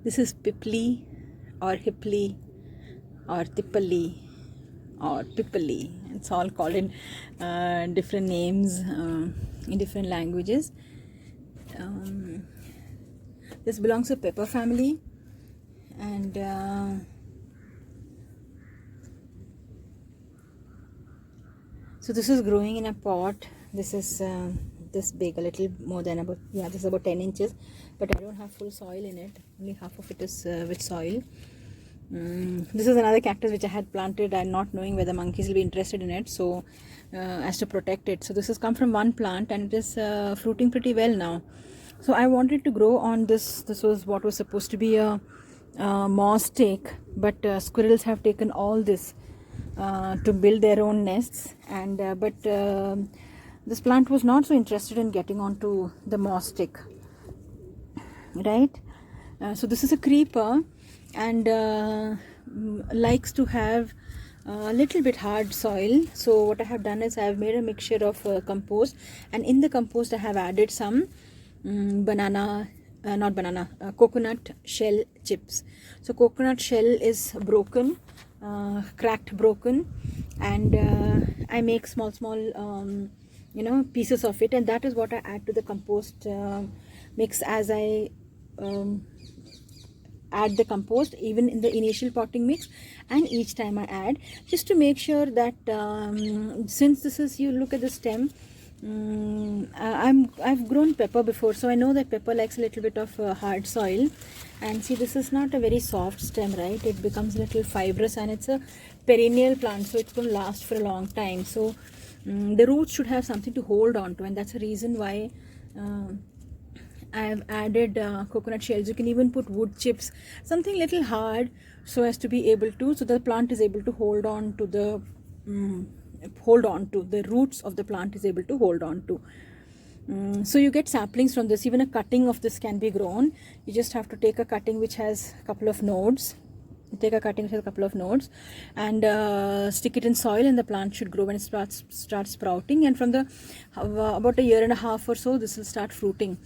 This is Pipli or Hipli or Tippali or Pipali. It's all called in different names in different languages. This belongs to pepper family, and so this is growing in a pot. This is this big, a little more than about, yeah, this is about 10 inches, but I don't have full soil in it. Only half of it is with soil. This is another cactus which I had planted and not knowing whether monkeys will be interested in it, so as to protect it. So this has come from one plant and it is fruiting pretty well now. So I wanted to grow on this. This was what was supposed to be a moss stake, but squirrels have taken all this to build their own nests, and but this plant was not so interested in getting onto the moss stick, right? So this is a creeper, and likes to have a little bit hard soil. So what I have done is I have made a mixture of compost, and in the compost I have added some coconut shell chips. So coconut shell is broken, cracked, broken, and I make small pieces of it, and that is what I add to the compost mix as I add the compost, even in the initial potting mix and each time I add, just to make sure that since this is, you look at the stem, I've grown pepper before, so I know that pepper likes a little bit of hard soil. And see, this is not a very soft stem, right? It becomes a little fibrous, and it's a perennial plant, so it's going to last for a long time. So the roots should have something to hold on to, and that's the reason why I've added coconut shells. You can even put wood chips, something little hard, so as to be able to, so the plant is able to hold on to the the roots of the plant is able to hold on to. So you get saplings from this. Even a cutting of this can be grown. You just have to take a cutting which has a couple of nodes. And stick it in soil, and the plant should grow when it starts sprouting. And from the about a year and a half or so, this will start fruiting.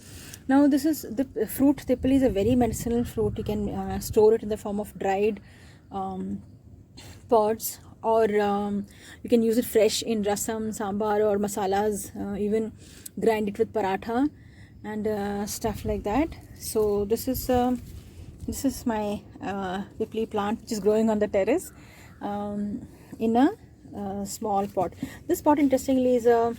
Now this is the fruit. Tippali is a very medicinal fruit. You can store it in the form of dried pods, or you can use it fresh in rasam, sambar, or masalas, even grind it with paratha and stuff like that. So this is my Pipli plant, which is growing on the terrace in a small pot. This pot, interestingly, is a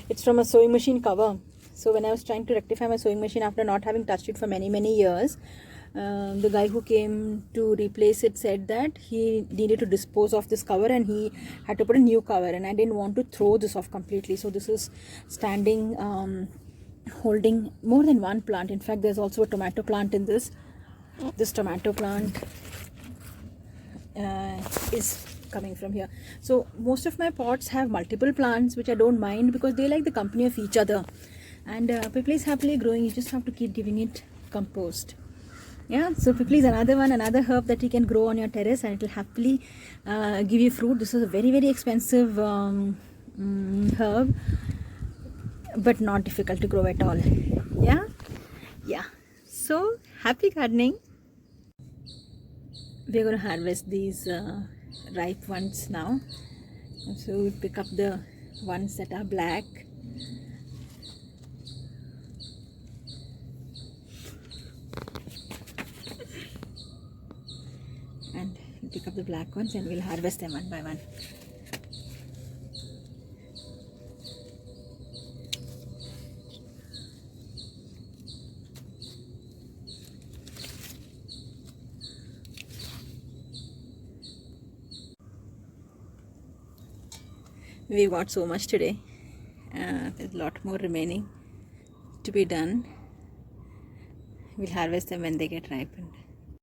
it's from a sewing machine cover. So when I was trying to rectify my sewing machine after not having touched it for many years, the guy who came to replace it said that he needed to dispose of this cover, and he had to put a new cover, and I didn't want to throw this off completely. So this is standing, holding more than one plant. In fact, there's also a tomato plant in this. This tomato plant is coming from here. So most of my pots have multiple plants, which I don't mind because they like the company of each other. And Pipli is happily growing. You just have to keep giving it compost. Yeah, so Pipli is another herb that you can grow on your terrace, and it will happily give you fruit. This is a very expensive herb, but not difficult to grow at all. Yeah. So happy gardening. We're going to harvest these ripe ones now. So we pick up the ones that are black. And pick up the black ones, and we'll harvest them one by one. We got so much today. There's a lot more remaining to be done. We'll harvest them when they get ripened.